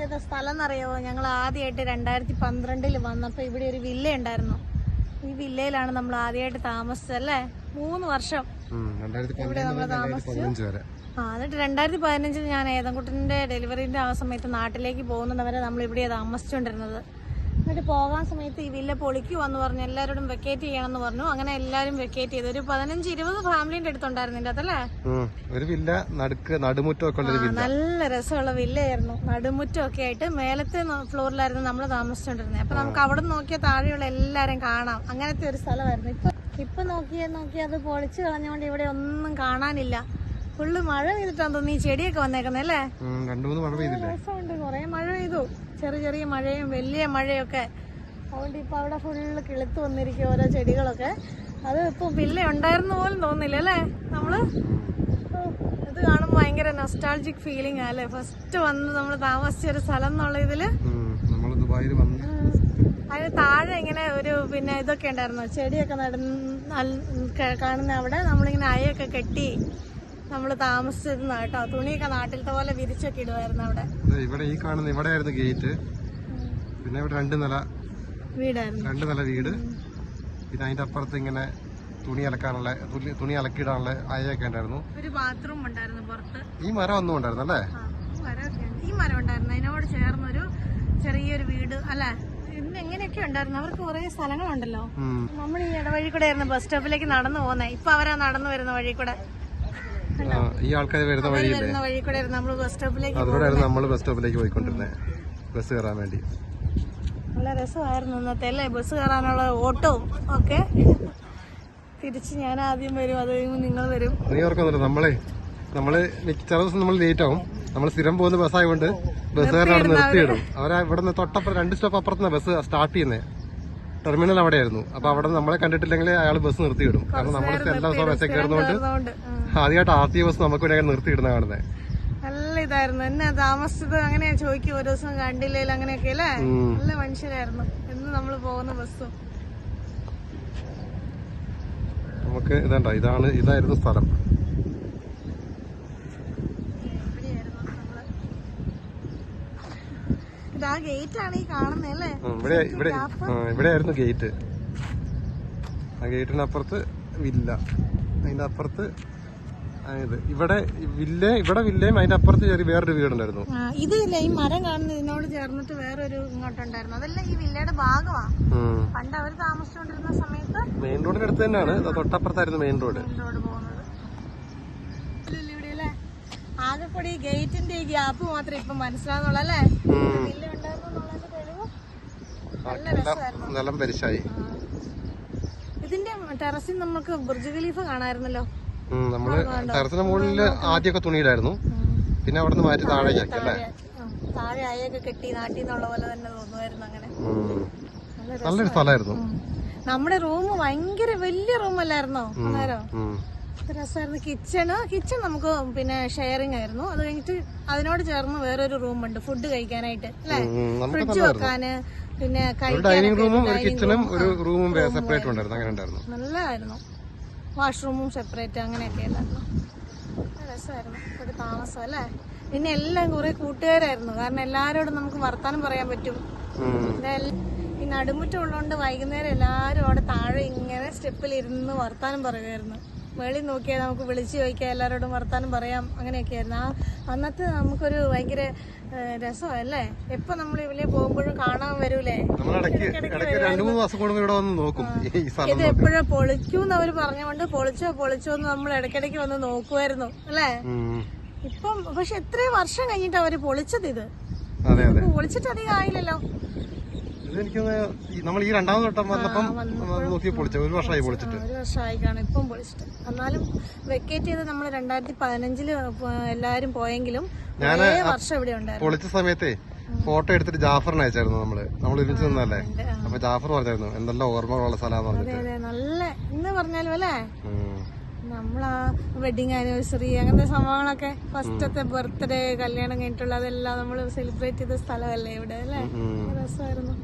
ഏതാ സ്ഥലം എന്നറിയാവോ? ഞങ്ങൾ ആദ്യമായിട്ട് 2012 വന്നപ്പോ ഇവിടെ ഒരു വില്ല ഉണ്ടായിരുന്നു. ഈ വില്ലയിലാണ് നമ്മൾ ആദ്യമായിട്ട് താമസിച്ചല്ലേ. 3 വർഷം ഇവിടെ നമ്മൾ താമസിച്ചു. എന്നിട്ട് 2015 ഞാൻ ഏതൻകുട്ടന്റെ ഡെലിവറിന്റെ ആ സമയത്ത് നാട്ടിലേക്ക് പോകുന്നവരെ നമ്മൾ ഇവിടെ താമസിച്ചുകൊണ്ടിരുന്നത്. എന്നിട്ട് പോകാൻ സമയത്ത് ഈ വില്ല പൊളിക്കുവാന്ന് പറഞ്ഞു, എല്ലാവരോടും വെക്കേറ്റ് ചെയ്യണമെന്ന് പറഞ്ഞു. അങ്ങനെ എല്ലാരും വെക്കേറ്റ് ചെയ്തു. ഒരു 15-20 ഫാമിലിന്റെ അടുത്തുണ്ടായിരുന്നു ഇതിന്റെ അതല്ലേ. ഒരു വില്ല നടുമുറ്റമൊക്കെ നല്ല രസമുള്ള വില്ലയായിരുന്നു. നടുമുറ്റമൊക്കെ ആയിട്ട് മേലത്തെ ഫ്ലോറിലായിരുന്നു നമ്മൾ താമസിച്ചോണ്ടിരുന്നത്. അപ്പൊ നമുക്ക് അവിടെ നോക്കിയാൽ താഴെയുള്ള എല്ലാരും കാണാം. അങ്ങനത്തെ ഒരു സ്ഥലമായിരുന്നു. ഇപ്പൊ നോക്കിയാൽ അത് പൊളിച്ചു കളഞ്ഞുകൊണ്ട് ഇവിടെ ഒന്നും കാണാനില്ല. ഫുള്ള് മഴ പെയ്തിട്ടാന്ന് തോന്നി ഈ ചെടിയൊക്കെ വന്നേക്കുന്നേ അല്ലേ. രസമുണ്ട്. കൊറേ മഴ പെയ്തു, ചെറിയ മഴയും വലിയ മഴയൊക്കെ. അതുകൊണ്ട് ഇപ്പൊ അവിടെ ഫുള്ള് കിളുത്ത് വന്നിരിക്കും ഓരോ ചെടികളൊക്കെ. അത് ഇപ്പൊ വില്ല ഉണ്ടായിരുന്ന പോലും തോന്നില്ല അല്ലേ. നമ്മള് ഇത് കാണുമ്പോ ഭയങ്കര നൊസ്റ്റാൾജിക് ഫീലിംഗ് അല്ലേ. ഫസ്റ്റ് വന്ന് നമ്മള് താമസിച്ചൊരു സ്ഥലം എന്നുള്ള ഇതില്. അതിന് താഴെ ഇങ്ങനെ ഒരു പിന്നെ ഇതൊക്കെ ഉണ്ടായിരുന്നു, ചെടിയൊക്കെ കാണുന്ന അവിടെ നമ്മളിങ്ങനെ അയൊക്കെ കെട്ടി നമ്മള് താമസിച്ചിരുന്ന കേട്ടോ. തുണിയൊക്കെ നാട്ടിലത്തെ പോലെ വിരിച്ചൊക്കെ ഇടുവായിരുന്നു അവിടെ. ഇവിടെ ഈ കാണുന്ന ഇവിടെ ആയിരുന്നു ഗേറ്റ്. പിന്നെ ഇവിടെ 2 നില വീടായിരുന്നു, 2 നില വീട്. പിന്നെ അതിന്റെ അപ്പുറത്ത് ഇങ്ങനെ തുണി അലക്കിയിടാനുള്ള അയൊക്കെ ഉണ്ടായിരുന്നു. ഒരു ബാത്റൂം ഉണ്ടായിരുന്നു പുറത്ത്. ഈ മരം ഒന്നും ഉണ്ടായിരുന്നു അല്ലേ. ഈ മരം ഉണ്ടായിരുന്നു. അതിനോട് ചേർന്നൊരു ചെറിയൊരു വീട് അല്ലെ. ഇന്ന് എങ്ങനെയൊക്കെ ഉണ്ടായിരുന്നു. അവർക്ക് കുറെ സ്ഥലങ്ങളുണ്ടല്ലോ. നമ്മൾ ഈ ഇടവഴി കൂടെ ആയിരുന്നു ബസ് സ്റ്റോപ്പിലേക്ക് നടന്നു പോകുന്നത്. ഇപ്പൊ അവരാ നടന്നു വരുന്ന വഴി കൂടെ. ഈ ആൾക്കാർ വരുന്ന വഴി കൂടെ നമ്മൾ ബസ് സ്റ്റോപ്പിലേക്ക് പോയിക്കൊണ്ടിരുന്നത് ബസ് കയറാൻ വേണ്ടി. നല്ല രസമായിരുന്നു ഇന്നത്തെ അല്ലേ ബസ് കയറാനുള്ള ഓട്ടവും ഒക്കെ. തിരിച്ച് ഞാൻ ആദ്യം വരും, അത് കഴിയുമ്പോൾ നിങ്ങൾ വരും. നീ ഓർക്കുന്നുണ്ട് നമ്മള് ചില ദിവസം നമ്മൾ ലേറ്റ് ആവും. നമ്മൾ സ്ഥിരം പോകുന്ന ബസ്സായതുകൊണ്ട് ബസ്സുകാരൻ അവിടെ നിർത്തിയിടും. അവരാ ഇവിടുന്ന് തൊട്ടപ്പുറം 2 സ്റ്റോപ്പ് അപ്പുറത്തുനിന്ന് ബസ് സ്റ്റാർട്ട് ചെയ്യുന്നത്. ടെർമിനൽ അവിടെയായിരുന്നു. അപ്പൊ അവിടെ നമ്മളെ കണ്ടിട്ടില്ലെങ്കിൽ അയാൾ ബസ് നിർത്തിയിടും. കാരണം നമ്മൾ എല്ലാ ദിവസവും ബസ്സിൽ കയറുന്നതുകൊണ്ട് ആദ്യമായിട്ട് ആദ്യ ബസ് നമുക്ക് വേണ്ടി നിർത്തിയിടുന്ന കാണുന്നത്. നല്ല ഇതായിരുന്നു. എന്നെ താമസിച്ചത് അങ്ങനെയാ ചോദിക്കും, ഒരു ദിവസം കണ്ടില്ലേലും അങ്ങനെയൊക്കെ അല്ലേ. നല്ല മനുഷ്യരായിരുന്നു എന്ന് നമ്മൾ പോകുന്ന ബസ്സും. നമുക്ക് ഇതായിരുന്നു സ്ഥലം. ഇതാ ഗേറ്റ് ആണ് ഈ കാണുന്നത് അല്ലേ. ഇവിടെയായിരുന്നു ഗേറ്റ്. ആ ഗേറ്റിനപ്പുറത്ത് വില്ല, അതിന്റെ അപ്പുറത്ത് ഇവിടെ വില്ലയും അതിന്റെ അപ്പുറത്ത് വേറൊരു വീടുണ്ടായിരുന്നു. ഇതില്ലേ ഈ മരം കാണുന്നത് ഇതിനോട് ചേർന്നിട്ട് വേറൊരു ഇങ്ങോട്ടുണ്ടായിരുന്നു. അതെല്ലാം ഈ വില്ലയുടെ ഭാഗമാണ്. പണ്ട് അവർ താമസിച്ചുകൊണ്ടിരുന്ന സമയത്ത് മെയിൻ റോഡിന്റെ അടുത്ത് തന്നെയാണ്. തൊട്ടപ്പുറത്തായിരുന്നു മെയിൻ റോഡ് പോകുന്നത്. ഇവിടെ ആകെപ്പൊടി ഗേറ്റിന്റെ ഈ ഗ്യാപ്പ് മാത്രമേ ഇപ്പൊ മനസ്സിലാകുന്നുള്ളൂ അല്ലേ. വില്ല ഉണ്ടായിരുന്നുള്ളതിന്റെ തെളിവ്. നല്ല രസമായിരുന്നു. നിലം പരിശായി. ഇതിന്റെ ടെറസിൽ നമുക്ക് ബുർജ് ഖലീഫ കാണാമായിരുന്നല്ലോ. നമ്മള് ടെറസിന്റെ മുകളിൽ ആദ്യമൊക്കെ തുണിയിലായിരുന്നു. പിന്നെ അവിടെ നിന്ന് മാറ്റി താഴേക്ക് അല്ലേ. താഴെ അയൊക്കെ കെട്ടി നാട്ടിൽ നിന്നുള്ള പോലെ തന്നെ തോന്നുമായിരുന്നു. അങ്ങനെ നല്ലൊരു സ്ഥലമായിരുന്നു. നമ്മുടെ റൂം ഭയങ്കര വലിയ റൂമല്ലായിരുന്നോ അന്നേരം. രസമായിരുന്നു. കിച്ചൺ നമുക്ക് പിന്നെ ഷെയറിംഗ് ആയിരുന്നു. അത് കഴിഞ്ഞിട്ട് അതിനോട് ചേർന്ന് വേറൊരു റൂമുണ്ട് ഫുഡ് കഴിക്കാനായിട്ട് അല്ലെ. ഫ്രിഡ്ജ് വെക്കാന് പിന്നെ ഡൈനിങ് റൂമും ഒരു കിച്ചണും ഒരു റൂമും സെപ്പറേറ്റ് ഉണ്ടായിരുന്നു. അങ്ങനെ ഉണ്ടായിരുന്നു. നല്ലതായിരുന്നു. വാഷ്റൂമും സെപ്പറേറ്റ് അങ്ങനെയൊക്കെ അല്ലായിരുന്നു. രസമായിരുന്നു ഒരു താമസം അല്ലേ. പിന്നെ എല്ലാം കുറെ കൂട്ടുകാരായിരുന്നു. കാരണം എല്ലാരോടും നമുക്ക് വർത്താനം പറയാൻ പറ്റും. ഈ നടുമുറ്റം ഉള്ളതുകൊണ്ട് വൈകുന്നേരം എല്ലാരും അവിടെ താഴെ ഇങ്ങനെ സ്റ്റെപ്പിൽ ഇരുന്ന് വർത്താനം പറയുമായിരുന്നു. വെളി നോക്കിയാൽ നമുക്ക് വിളിച്ചു ചോദിക്കാം, എല്ലാവരോടും വർത്താനം പറയാം. അങ്ങനെയൊക്കെ ആയിരുന്നു. അന്നത്തെ നമുക്കൊരു ഭയങ്കര രസമല്ലേ. എപ്പൊ നമ്മൾ ഇവിടെ പോകുമ്പോഴും കാണാൻ വരൂലേ. ഇത് എപ്പോഴും പൊളിക്കൂന്ന് അവര് പറഞ്ഞുകൊണ്ട് പൊളിച്ചോന്ന് നമ്മൾ ഇടയ്ക്കിടയ്ക്ക് വന്ന് നോക്കുമായിരുന്നു അല്ലേ. ഇപ്പം പക്ഷെ എത്രയോ വർഷം കഴിഞ്ഞിട്ട് അവര് പൊളിച്ചത്. ഇത് പൊളിച്ചിട്ട് അധികം ആയില്ലല്ലോ. നമ്മൾ ഈ രണ്ടാമത് വട്ടം വന്നപ്പം നോക്കി പൊളിച്ചു. 1 വർഷമായി പൊളിച്ചിട്ട്. 1 വർഷമായി കാണും ഇപ്പം പൊളിച്ചിട്ട്. എന്നാലും വെക്കേറ്റ് ചെയ്ത് നമ്മൾ 2015 എല്ലാരും പോയെങ്കിലും വർഷം ഇവിടെ ഉണ്ടായിരുന്നു. പൊളിച്ച സമയത്തെ ഫോട്ടോ എടുത്തിട്ട് ജാഫറിന് അയച്ചായിരുന്നു. നമ്മൾ ഒരുമിച്ച് നിന്നല്ലേ. അപ്പൊ ജാഫർ പറഞ്ഞായിരുന്നു എന്തെല്ലാം ഓർമ്മകളുള്ള സ്ഥലമാണെന്ന് പറഞ്ഞിട്ട്. നല്ല എന്ന് പറഞ്ഞാലും അല്ലേ. നമ്മളാ വെഡിങ് ആനിവേഴ്സറി അങ്ങനത്തെ സംഭവങ്ങളൊക്കെ ഫസ്റ്റത്തെ ബർത്ത്ഡേ കല്യാണം കഴിഞ്ഞിട്ടുള്ള അതെല്ലാം നമ്മൾ സെലിബ്രേറ്റ് ചെയ്ത സ്ഥലമല്ലേ ഇവിടെ അല്ലേ. രസമായിരുന്നു.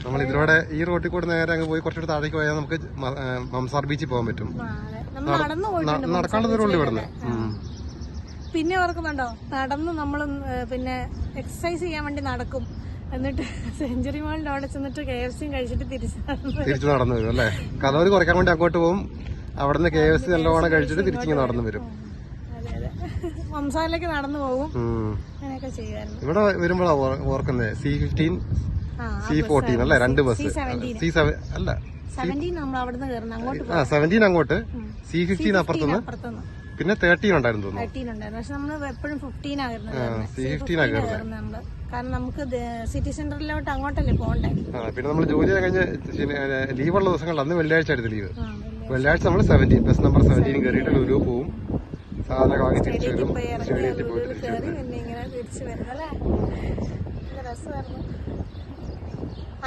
നമ്മൾ ഇതിലൂടെ ഈ റോട്ടിൽ കൂടെ നേരെ അങ്ങ് പോയി കുറച്ചുകൂടെ താഴേക്ക് പോയാൽ നമുക്ക് മംസാർ ബീച്ചിൽ പോകാൻ പറ്റും. നടക്കാനുള്ള ദൂരമുള്ളൂ ഇവിടുന്ന്. പിന്നെ ഓർക്കുന്നുണ്ടോ നടന്ന് നമ്മൾ പിന്നെ എക്സസൈസ് ചെയ്യാൻ വേണ്ടി നടക്കും. എന്നിട്ട് സെഞ്ചുറി മാളിന്റെ അവിടെ ചെന്നിട്ട് KFC കഴിച്ചിട്ട് തിരിച്ചു നടന്നു വരും അല്ലേ? കലോറി കുറയ്ക്കാൻ വേണ്ടി അങ്ങോട്ട് പോകും, അവിടെ നിന്ന് KFC നല്ലോണം കഴിച്ചിട്ട് തിരിച്ചിങ്ങനെ നടന്നു വരും. അതെ അതെ, മംസാലിലേക്ക് നടന്നു പോകും, അങ്ങനെയൊക്കെ ചെയ്യാറുണ്ട്. ഇവിടെ വരുമ്പോഴാണ് ഓർക്കുന്നത് C15 C14 അല്ലേ? 2 ബസ്. C7 അല്ല, 17 നമ്മൾ അവിടുന്ന് കയറുന്നത് അങ്ങോട്ട്. 17 അങ്ങോട്ട്, C15 അപ്പുറത്തുനിന്ന്, പിന്നെ 13 ഉണ്ടായിരുന്നു തോന്നുന്നു. 13 ഉണ്ടായിരുന്നു. പക്ഷെ നമ്മള് എപ്പോഴും 15 ആയിരുന്നു. C15 നമ്മള്, കാരണം നമുക്ക് സിറ്റി സെന്ററിലോട്ട് അങ്ങോട്ടല്ലേ പോകണ്ടേ. പിന്നെ നമ്മൾ ജോലി കഴിഞ്ഞ് ലീവുള്ള ദിവസങ്ങളിൽ അന്ന് വെള്ളിയാഴ്ച ആയിരുന്നു ലീവ്. വെള്ളിയാഴ്ച നമ്മൾ 17 ബസ് നമ്പർ 17 കയറിയിട്ട് ലുലു പോവും, സാധനമൊക്കെ വാങ്ങി തിരിച്ചു വരും, സ്റ്റേഡിയത്തിൽ പോയിട്ട് തിരിച്ചു വരും.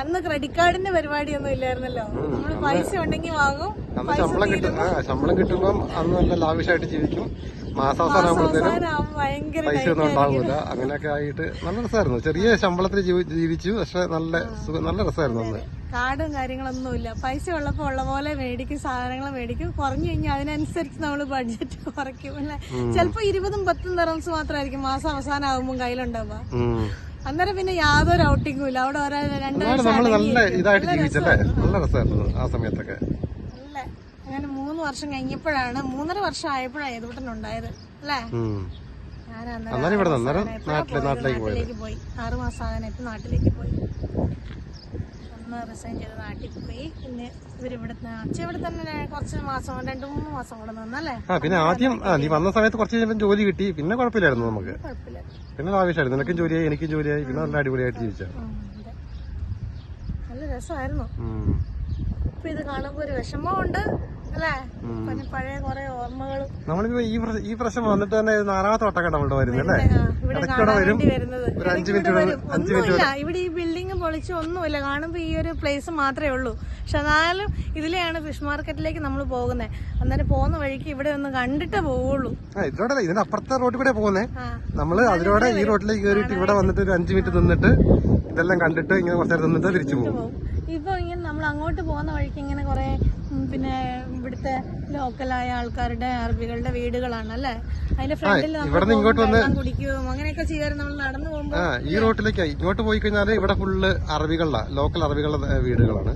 അന്ന് ക്രെഡിറ്റ് കാർഡിന്റെ പരിപാടിയൊന്നും ഇല്ലായിരുന്നല്ലോ. നമ്മള് പൈസ ഉണ്ടെങ്കിൽ വാങ്ങും. അന്ന് ശമ്പളം കിട്ടും, ശമ്പളം കിട്ടുമ്പം അന്ന് നല്ല ലാവിഷായിട്ട് ജീവിക്കും. മാസാവസാനം ആകുമ്പോഴത്തേനും പൈസ ഒന്നും ഉണ്ടാവൂല. അങ്ങനെയൊക്കെ ആയിട്ട് നല്ല രസമായിരുന്നു. ചെറിയ ശമ്പളത്തിൽ ജീവിച്ചു, പക്ഷെ നല്ല രസമായിരുന്നു അന്ന്. കാർഡും കാര്യങ്ങളൊന്നുമില്ല. പൈസ ഉള്ളപ്പോ ഉള്ള പോലെ മേടിക്കും, സാധനങ്ങൾ മേടിക്കും. കുറഞ്ഞു കഴിഞ്ഞാൽ അതിനനുസരിച്ച് നമ്മള് ബഡ്ജറ്റ് കുറയ്ക്കും അല്ലെ. ചിലപ്പോ 20 10 ദിർഹംസ് മാത്രമായിരിക്കും മാസം അവസാനം ആകുമ്പോൾ കയ്യിലുണ്ടാവുക. അന്നേരം പിന്നെ യാതൊരു ഔട്ടിങ്ങും ഇല്ല. അവിടെ നമ്മള് നല്ല ഇതായിട്ട് ജീവിച്ചല്ലേ, നല്ല രസമായിരുന്നു ആ സമയത്തൊക്കെ. അങ്ങനെ 3 വർഷം കഴിഞ്ഞപ്പോഴാണ്, 3.5 വർഷം ആയപ്പോഴാണ് ഏതൂട്ടനുണ്ടായത് അല്ലേ? ഞാൻ നാട്ടിലേക്ക് പോയി. 6 മാസം ആകാനായിട്ട് നാട്ടിലേക്ക് പോയി. ഒന്ന് റിസൈൻ ചെയ്ത് നാട്ടിൽ പോയി. പിന്നെ അച്ഛൻ ഇവിടെ തന്നെ കുറച്ച് മാസം, 2-3 മാസം കൂടെ നിന്നല്ലേ. പിന്നെ ആദ്യം നീ വന്ന സമയത്ത് കുറച്ച് കഴിഞ്ഞപ്പോൾ ജോലി കിട്ടി, പിന്നെ കുഴപ്പമില്ലായിരുന്നു നമുക്ക്. പിന്നെ ആവശ്യമായിരുന്നു, നിനക്കും ജോലിയായി എനിക്കും ജോലിയായി, പിന്നെ നല്ല അടിപൊളിയായിട്ട് ജീവിച്ചു. നല്ല രസമായിരുന്നു. ഇപ്പൊ ഇത് കാണുമ്പോ ഒരു വിഷമമുണ്ട് അല്ലേ, പഴയ കുറെ ഓർമ്മകൾ. നമ്മളിപ്പോ ഈ പ്രശ്നം വന്നിട്ട് തന്നെ 4ാമത്തെ വട്ടം നമ്മളുടെ വരുന്നല്ലേ. ഇവിടെ ഈ ബിൽഡിംഗ് പൊളിച്ച് ഒന്നുമില്ല, കാണുമ്പോ ഈ ഒരു പ്ലേസ് മാത്രമേ ഉള്ളൂ. പക്ഷെ എന്നാലും ഇതിലെയാണ് ഫിഷ് മാർക്കറ്റിലേക്ക് നമ്മൾ പോകുന്നത്. അന്നേരം പോകുന്ന വഴിക്ക് ഇവിടെ ഒന്ന് കണ്ടിട്ടേ പോവുള്ളൂ. ഇതിലൂടെ, ഇതിന്റെ അപ്പുറത്തെ റോഡിൽ കൂടെ പോകുന്നേ. നമ്മള് അതിലൂടെ ഈ റോഡിലേക്ക് കയറിയിട്ട് ഇവിടെ വന്നിട്ട് ഒരു 5 മിനിറ്റ് നിന്നിട്ട് ഇതെല്ലാം കണ്ടിട്ട് ഇങ്ങനെ കുറച്ച് നേരം നിന്നിട്ട് തിരിച്ചു പോകും. ഇപ്പൊ ഇങ്ങനെ നമ്മൾ അങ്ങോട്ട് പോകുന്ന വഴിക്ക് ഇങ്ങനെ കുറെ പിന്നെ ഇവിടുത്തെ ലോക്കലായ ആൾക്കാരുടെ അറബികളുടെ വീടുകളാണ് അല്ലെ. അതിന്റെ ഫ്രണ്ടിൽ ഇങ്ങോട്ട് വന്ന് കുടിക്കുകയും അങ്ങനെയൊക്കെ ചെയ്യാറുണ്ട് നമ്മൾ നടന്നു പോകുമ്പോ. ഈ റോട്ടിലേക്ക് ഇങ്ങോട്ട് പോയി കഴിഞ്ഞാല് ഇവിടെ ഫുള്ള് അറബികളുടെ, ലോക്കൽ അറബികളുടെ വീടുകളാണ്.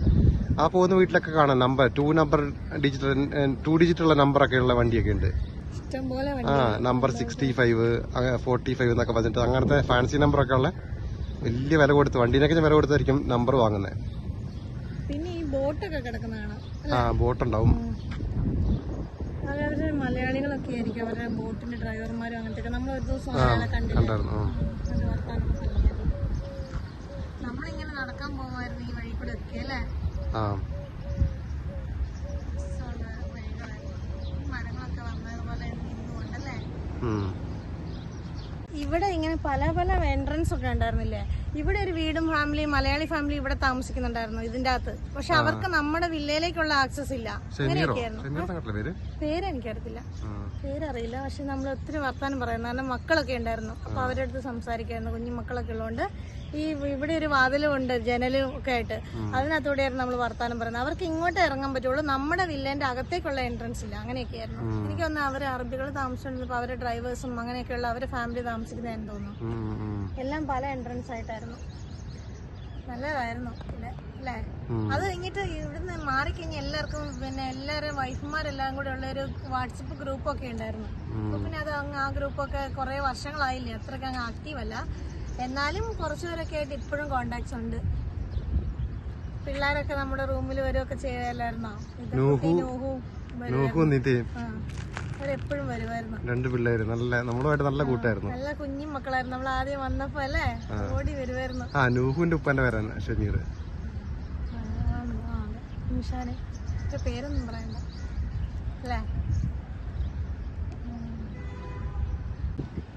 ആ പോകുന്ന വീട്ടിലൊക്കെ കാണാം നമ്പർ 2 ഡിജിറ്റുള്ള നമ്പറൊക്കെ ഉള്ള വണ്ടിയൊക്കെ ഉണ്ട്. നമ്പർ 65 45 എന്നൊക്കെ പറഞ്ഞിട്ട് അങ്ങനത്തെ ഫാൻസി നമ്പറൊക്കെ ഉള്ള വലിയ വില കൊടുത്ത്, വണ്ടീനൊക്കെ വില കൊടുത്തായിരിക്കും നമ്പർ വാങ്ങുന്നത്. പിന്നെ ഈ ബോട്ടൊക്കെ കിടക്കുന്നതാണ്. ബോട്ടുണ്ടാവും. അവരുടെ മലയാളികളൊക്കെ ആയിരിക്കും അവരുടെ ബോട്ടിന്റെ ഡ്രൈവർമാരും അങ്ങനത്തെ. നമ്മൾ ഒരു ദിവസം കണ്ടിരുന്നു. നമ്മളിങ്ങനെ നടക്കാൻ പോകുമായിരുന്നു ഈ വഴി കൂടെ ഒക്കെ അല്ലേ. മരങ്ങളൊക്കെ വന്നതുപോലെ ഇന്നുണ്ടല്ലേ. ഇവിടെ ഇങ്ങനെ പല പല എൻട്രൻസ് ഒക്കെ ഉണ്ടായിരുന്നില്ലേ. ഇവിടെ ഒരു വീടും ഫാമിലി, മലയാളി ഫാമിലി ഇവിടെ താമസിക്കുന്നുണ്ടായിരുന്നു ഇതിന്റെ അകത്ത്. പക്ഷെ അവർക്ക് നമ്മുടെ വില്ലയിലേക്കുള്ള ആക്സസ് ഇല്ല. അങ്ങനെയൊക്കെയായിരുന്നു. പേരെനിക്കറിയത്തില്ല, പേരറിയില്ല. പക്ഷെ നമ്മൾ ഒത്തിരി വർത്താനം പറയുന്നു, കാരണം മക്കളൊക്കെ ഉണ്ടായിരുന്നു. അപ്പൊ അവരുടെ അടുത്ത് സംസാരിക്കായിരുന്നു. കുഞ്ഞു മക്കളൊക്കെ ഉള്ളതുകൊണ്ട് ഈ ഇവിടെ ഒരു വാതിലും ഉണ്ട്, ജനലും ഒക്കെ ആയിട്ട്. അതിനകത്തൂടെയായിരുന്നു നമ്മൾ വർത്താനം പറയുന്നത്. അവർക്ക് ഇങ്ങോട്ട് ഇറങ്ങാൻ പറ്റുള്ളൂ, നമ്മുടെ വില്ലേന്റെ അകത്തേക്കുള്ള എൻട്രൻസ് ഇല്ല. അങ്ങനെയൊക്കെയായിരുന്നു. എനിക്ക് തോന്നുന്നു അവര് അറബികൾ താമസിച്ചിരുന്നപ്പോ അവരുടെ ഡ്രൈവേഴ്സും അങ്ങനെയൊക്കെയുള്ള അവരുടെ ഫാമിലി താമസിക്കുന്നതെന്ന് തോന്നുന്നു. എല്ലാം പല എൻട്രൻസ് ആയിട്ടായിരുന്നു. നല്ലതായിരുന്നു അല്ലേ. അത് കഴിഞ്ഞിട്ട് ഇവിടുന്ന് മാറിക്കഴിഞ്ഞാൽ എല്ലാവർക്കും പിന്നെ എല്ലാവരും വൈഫുമാരെല്ലാം കൂടെ ഉള്ള ഒരു വാട്സപ്പ് ഗ്രൂപ്പൊക്കെ ഉണ്ടായിരുന്നു. അപ്പൊ പിന്നെ അത് ആ ഗ്രൂപ്പൊക്കെ കുറെ വർഷങ്ങളായില്ലേ, അത്രയ്ക്ക് അങ്ങ് ആക്റ്റീവ് അല്ല. എന്നാലും കുറച്ചുപേരൊക്കെ ആയിട്ട് ഇപ്പോഴും കോണ്ടാക്ട്സ് ഉണ്ട്. പിള്ളേരൊക്കെ നമ്മുടെ റൂമിൽ വരുമൊക്കെ ചെയ്യലായിരുന്നോ. അവരെപ്പോഴും വരുമായിരുന്നു. 2 പിള്ളേര് നമ്മളുമായിട്ട് നല്ല കൂട്ടായിരുന്നു. നല്ല കുഞ്ഞു മക്കളായിരുന്നു. നമ്മൾ ആദ്യം വന്നപ്പോ അല്ലേ ഓടി വരുമായിരുന്നു. നൂഹുവിന്റെ ഉപ്പന്റെ പേരാണ് ഷമീർ. നിഷാന് പേരൊന്നും പറയണ്ട അല്ലേ.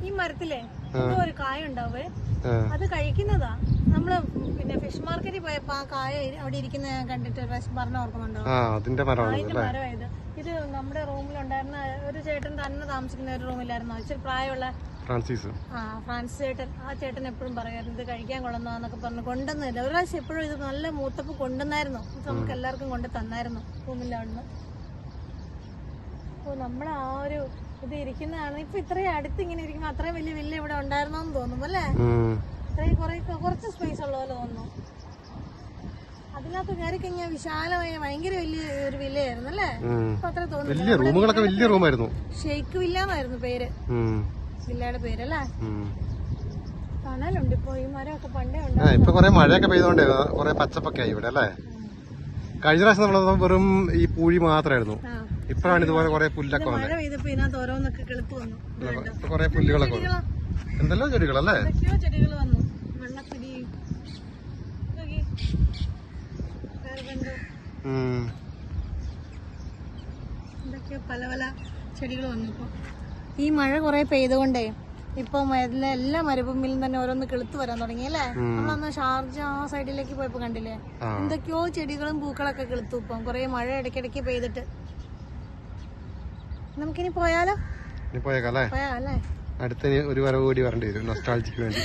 ഈ മരത്തിലെ എന്തോ ഒരു കായ ഉണ്ടാവേ, അത് കഴിക്കുന്നതാ. നമ്മള് പിന്നെ ഫിഷ് മാർക്കറ്റിൽ പോയപ്പോ ആ കായ അവിടെ ഇരിക്കുന്ന കണ്ടിട്ട് പറഞ്ഞ ഓർക്കുന്നുണ്ടോ? അതിന്റെ മരമായത്. ഇത് നമ്മുടെ റൂമിലുണ്ടായിരുന്ന ഒരു ചേട്ടൻ തന്നെ താമസിക്കുന്ന ഒരു റൂമിലായിരുന്നു. ഇച്ചിരി പ്രായമുള്ള ഫ്രാൻസിസ് ചേട്ടൻ. ആ ചേട്ടൻ എപ്പോഴും പറയായിരുന്നു ഇത് കഴിക്കാൻ കൊള്ളുന്നതെന്നൊക്കെ പറഞ്ഞു. കൊണ്ടുവന്നില്ല ഒരു പ്രാവശ്യം. എപ്പോഴും ഇത് നല്ല മൂത്തപ്പ് കൊണ്ടുവന്നായിരുന്നു. നമുക്ക് എല്ലാവർക്കും കൊണ്ട് തന്നായിരുന്നു റൂമിൽ അവിടുന്ന്. നമ്മളെ ആ ഒരു ഇത് ഇരിക്കുന്നതാണ്. ഇപ്പൊ ഇത്രയും അടുത്ത് ഇങ്ങനെ ഇരിക്കുമ്പോ അത്രയും വലിയ വില്ല ഇവിടെ ഉണ്ടായിരുന്നോന്ന് തോന്നുന്നു അല്ലേ? ഉം. ഇത്രയും കുറച്ച് സ്പേസ് ഉള്ള പോലെ തോന്നുന്നു. അതിനകത്ത് കയറി കഴിഞ്ഞാൽ വിശാലമായ ഭയങ്കര വലിയ ഒരു വില്ലയായിരുന്നു അല്ലേ? ഇപ്പൊ അത്ര തോന്നുന്നു. വലിയ റൂമുകളൊക്കെ വലിയ റൂമായിരുന്നു. ഷെയ്ക്ക് വില്ല എന്നായിരുന്നു പേര്, വില്ലയുടെ പേരല്ലേ? തണലുണ്ട് ഇപ്പൊ. ഈ മരമൊക്കെ പണ്ടേ ഉണ്ട്. ഇപ്പൊ കൊറേ മഴയൊക്കെ പെയ്തോണ്ടേ കൊറേ പച്ചപ്പൊക്കെ ആയി ഇവിടെ അല്ലേ? കഴിഞ്ഞ പ്രാവശ്യം നമ്മളത് വെറും ഈ പൂഴി മാത്രമായിരുന്നു. ഇപ്പഴാണ് ഇതുപോലെ കൊറേ പുല്ലൊക്കെ വന്നത്. മഴ പെയ്തപ്പോ ഇതിനകത്ത് ഓരോന്നൊക്കെ കിളുത്ത് വന്നു. ഇപ്പൊ കൊറേ പുല്ലുകളൊക്കെ വന്നു. എന്തെല്ലോ ചെടികളല്ലേ? ചെടികൾ വന്നു. വെള്ളപ്പിടി, ഇതൊക്കെ പല പല ചെടികൾ വന്നു. ഇപ്പൊ ഈ മഴ കൊറേ പെയ്തുകൊണ്ടേ ഇപ്പൊ എല്ലാ മരുഭൂമിയിലും തന്നെ ഓരോന്ന് കിളുത്ത് വരാൻ തുടങ്ങി അല്ലേ? നമ്മളന്ന് ഷാർജ ആ സൈഡിലേക്ക് പോയപ്പോ കണ്ടില്ലേ എന്തൊക്കെയോ ചെടികളും പൂക്കളൊക്കെ കിളുത്തു. ഇപ്പം കൊറേ മഴ ഇടയ്ക്കിടയ്ക്ക് പെയ്തിട്ട്. നമുക്കിനി പോയാലോ? പോയാലേ അടുത്ത ഒരു വരവ് കൂടി വരേണ്ടി വരും നൊസ്റ്റാൾജിക്ക് വേണ്ടി.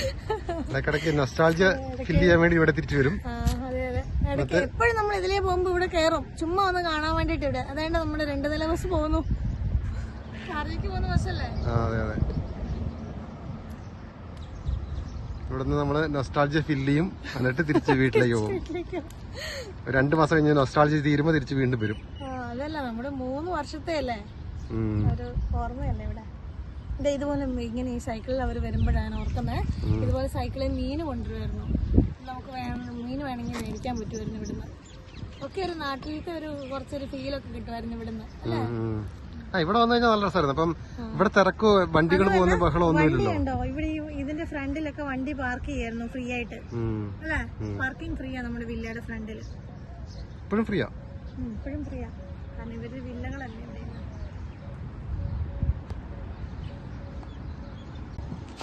ഇടയ്ക്കിടയ്ക്ക് നൊസ്റ്റാൾജിയ ഫില്ല് ചെയ്യാൻ വേണ്ടി ഇവിടെ തിരിച്ചു വരും. അതെ അതെ. ഇടയ്ക്ക് എപ്പോഴും നമ്മൾ ഇതിലേ പോകുമ്പോ ഇവിടെ കയറും, ചുമ്മാ ഒന്ന് കാണാൻ വേണ്ടിട്ട്. ഇവിടെ അതായത് നമ്മുടെ 2 നില ബസ് പോകുന്നു, ഷാർജയ്ക്ക് പോകുന്ന ബസ്സല്ലേ? അതെ അതെ. ഇവിടുന്ന് നമ്മള് നൊസ്റ്റാൾജിയ ഫില്ല് ചെയ്യും, എന്നിട്ട് തിരിച്ച് വീട്ടിലേക്ക് പോകും. 2 മാസം കഴിഞ്ഞ് നൊസ്റ്റാൾജിയ തീരുമ്പോ തിരിച്ച് വീണ്ടും വരും. അതല്ല, നമ്മുടെ 3 വർഷത്തെ അല്ലേ ഒരു ഓർമ്മയല്ലേ ഇവിടെ. ഇതുപോലെ ഇങ്ങനെ ഈ സൈക്കിളിൽ അവർ വരുമ്പോഴാണ് ഓർക്കുന്നത്. ഇതുപോലെ സൈക്കിളിൽ മീൻ കൊണ്ടുവരുമായിരുന്നു. നമുക്ക് മീൻ വേണമെങ്കിൽ മേടിക്കാൻ പറ്റുമായിരുന്നു ഇവിടുന്ന്. ഒക്കെ ഒരു നാട്ടിലത്തെ കുറച്ചൊരു ഫീലൊക്കെ കിട്ടുമായിരുന്നു ഇവിടുന്ന് അല്ലേ? ഇവിടെ വന്നു കഴിഞ്ഞാൽ നല്ല രസമായിരുന്നു. അപ്പം ഇവിടെ തിരക്കോ വണ്ടികൾ പോകുന്ന ബഹളം ഒന്നുമില്ലല്ലോ. ഉണ്ടോ ഇവിടെ? ഇതിന്റെ ഫ്രണ്ടിലൊക്കെ വണ്ടി പാർക്ക് ചെയ്യായിരുന്നു ഫ്രീ ആയിട്ട് അല്ലേ? പാർക്കിംഗ് ഫ്രീയാ നമ്മുടെ വില്ലയുടെ ഫ്രണ്ടില്. ഇപ്പോഴും ഫ്രീയാ? ഇപ്പോഴും ഫ്രീയാ, കാരണം ഇവര് വില്ലകളല്ലേ ഇവിടെ.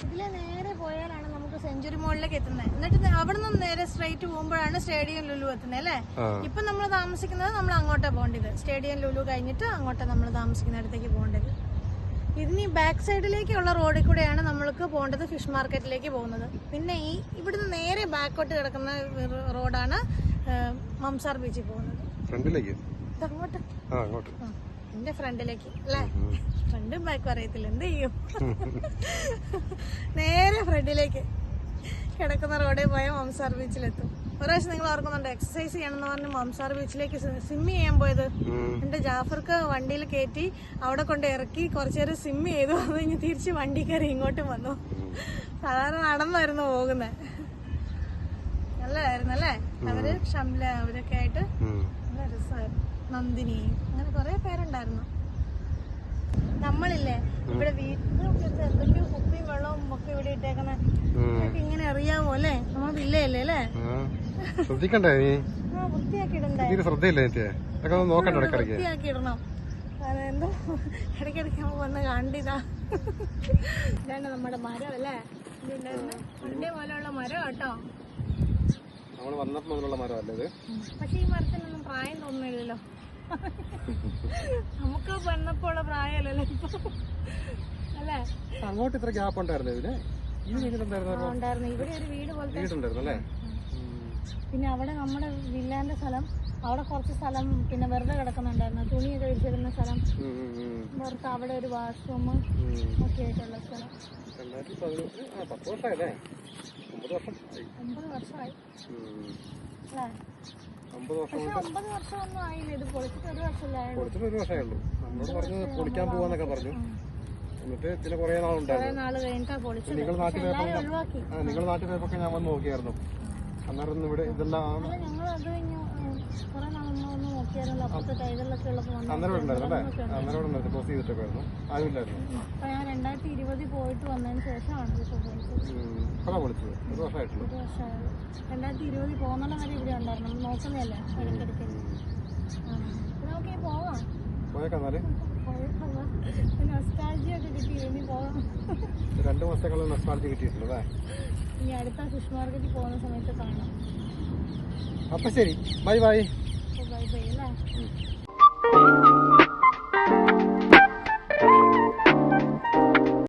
ഇതിലെ നേരെ പോയാലാണ് നമുക്ക് സെഞ്ചുറി മോളിലേക്ക് എത്തുന്നത്. എന്നിട്ട് അവിടെ നിന്ന് നേരെ സ്ട്രൈറ്റ് പോകുമ്പോഴാണ് സ്റ്റേഡിയം ലുലു എത്തുന്നത് അല്ലേ? ഇപ്പൊ നമ്മൾ താമസിക്കുന്നത് നമ്മൾ അങ്ങോട്ടാ പോകേണ്ടത്. സ്റ്റേഡിയം ലുലു കഴിഞ്ഞിട്ട് അങ്ങോട്ടാ നമ്മൾ താമസിക്കുന്ന അടുത്തേക്ക് പോകേണ്ടത്. ഇതിന് ബാക്ക് സൈഡിലേക്കുള്ള റോഡിൽ കൂടെയാണ് നമ്മൾക്ക് പോകേണ്ടത്, ഫിഷ് മാർക്കറ്റിലേക്ക് പോകുന്നത്. പിന്നെ ഇവിടുന്ന് നേരെ ബാക്കോട്ട് കിടക്കുന്ന റോഡാണ് മംസാർ ബീച്ചിൽ പോകുന്നത്. ഫ്രണ്ടിലേക്ക് അങ്ങോട്ട് എന്റെ ഫ്രണ്ടിലേക്ക് അല്ലേ? ഫ്രണ്ടും ബാക്കും അറിയത്തില്ല, എന്ത് ചെയ്യും? നേരെ ഫ്രണ്ടിലേക്ക് കിടക്കുന്ന റോഡിൽ പോയാൽ മംസാർ ബീച്ചിലെത്തും. ഒരു പ്രാവശ്യം നിങ്ങൾ ഓർക്കുന്നുണ്ട്, എക്സസൈസ് ചെയ്യണമെന്ന് പറഞ്ഞ് മംസാർ ബീച്ചിലേക്ക് സ്വിമ്മ് ചെയ്യാൻ പോയത്. എന്റെ ജാഫർക്ക് വണ്ടിയിൽ കയറ്റി അവിടെ കൊണ്ട് ഇറക്കി കുറച്ചു നേരം സ്വിമ്മ് ചെയ്തു. അത് കഴിഞ്ഞ് തിരിച്ച് വണ്ടി കയറി ഇങ്ങോട്ടും വന്നു. സാധാരണ നടന്നായിരുന്നു പോകുന്നത്. നല്ലതായിരുന്നു അല്ലേ? അവര് ഷംല അവരൊക്കെ ആയിട്ട് നല്ല രസമായിരുന്നു. നന്ദിനി, അങ്ങനെ കൊറേ പേരുണ്ടായിരുന്നു. നമ്മളില്ലേ ഇവിടെ വീട്ടിലൊക്കെ എന്തൊക്കെയോ കുപ്പിയും വെള്ളവും ഒക്കെ ഇവിടെ ഇട്ടേക്കുന്ന ഇങ്ങനെ അറിയാമോ അല്ലേ? നമ്മൾ വില്ലയല്ലേ അല്ലേ? ശ്രദ്ധിക്കണ്ടേ? വൃത്തിയാക്കിയിടണ്ടേ? വൃത്തിയാക്കിയിടണം. എന്തോ ഇടയ്ക്കിടയ്ക്ക് നമ്മൾ വന്ന് കണ്ടിതാ. ഇതാണ് നമ്മുടെ മരം അല്ലേ? പണ്ടേ പോലെയുള്ള മരം കേട്ടോ. പക്ഷെ ഈ മരത്തിനൊന്നും പ്രായം തോന്നുന്നില്ലല്ലോ. നമുക്ക് വന്നപ്പോഴുള്ള പ്രായമല്ലല്ലോ അല്ലേ? അങ്ങോട്ട് ഇത്ര ഗ്യാപ്പ് ഉണ്ടായിരുന്നു. ഉണ്ടായിരുന്നു. ഇവിടെ ഒരു വീട് പോലത്തെ. പിന്നെ അവിടെ നമ്മുടെ വില്ലാന്റെ സ്ഥലം, അവിടെ കുറച്ച് സ്ഥലം പിന്നെ വെറുതെ കിടക്കുന്നുണ്ടായിരുന്നു. തുണിയൊക്കെ വിരിച്ചിടുന്ന സ്ഥലം, പുറത്ത് അവിടെ ഒരു വാഷ്റൂം ഒക്കെ ആയിട്ടുള്ള സ്ഥലം. 9 വർഷമായി. 9 വർഷമായി അല്ലേ? 9 വർഷമൊന്നും ആയില്ല. ഇത് പൊളിച്ചിട്ട് 1 വർഷമല്ലായുള്ളൂ. നമ്മളോട് പറഞ്ഞു പൊളിക്കാൻ പോവാന്നൊക്കെ പറഞ്ഞു. എന്നിട്ട് പിന്നെ കുറെ നാളുണ്ടായിരുന്നു. കഴിഞ്ഞിട്ടാ പൊളിച്ചത്. നിങ്ങൾ നാട്ടിൽ പോയപ്പോ ഞാൻ വന്ന് നോക്കിയായിരുന്നു. അന്നേരം ഇവിടെ ഇതെല്ലാം ഞങ്ങൾ അത് കഴിഞ്ഞു കുറെ നാളൊന്നും നോക്കിയായിരുന്നല്ലോ. അപ്പുറത്തെ ടൈലറിലൊക്കെ ഉള്ളപ്പോ അന്നേരം ഉണ്ടായിരുന്നു അല്ലേ? അന്നേരം ഉണ്ടായിരുന്നു. പോസ്റ്റ് ചെയ്തിട്ടൊക്കെ ആയിരുന്നു. ആരുമില്ലായിരുന്നു. അപ്പൊ ഞാൻ 2020 പോയിട്ട് വന്നതിന് ശേഷമാണ് പൊളിച്ചത്. 1 വർഷമായിട്ടുള്ളൂ. 1 വർഷമായുള്ളൂ. 2020 പോകുന്ന വരെ ഇവിടെ ഉണ്ടായിരുന്നു. നമ്മൾ നോക്കുന്നതല്ലേ ഇടയ്ക്കിടയ്ക്ക്. നമുക്ക് പോവാം. പോയേക്കാന്നാല് നൊസ്റ്റാൾജിയൊക്കെ കിട്ടി. ഇനി പോകാം. 2 മാസത്തേക്കുള്ള നൊസ്റ്റാൾജി കിട്ടിയിട്ടുള്ളൂ. ഇനി അടുത്ത ഫിഷ് മാർക്കറ്റിൽ പോകുന്ന സമയത്ത് കാണാം. അപ്പൊ ശരി, ബൈ ബൈ. ബൈ ബൈ അല്ലേ?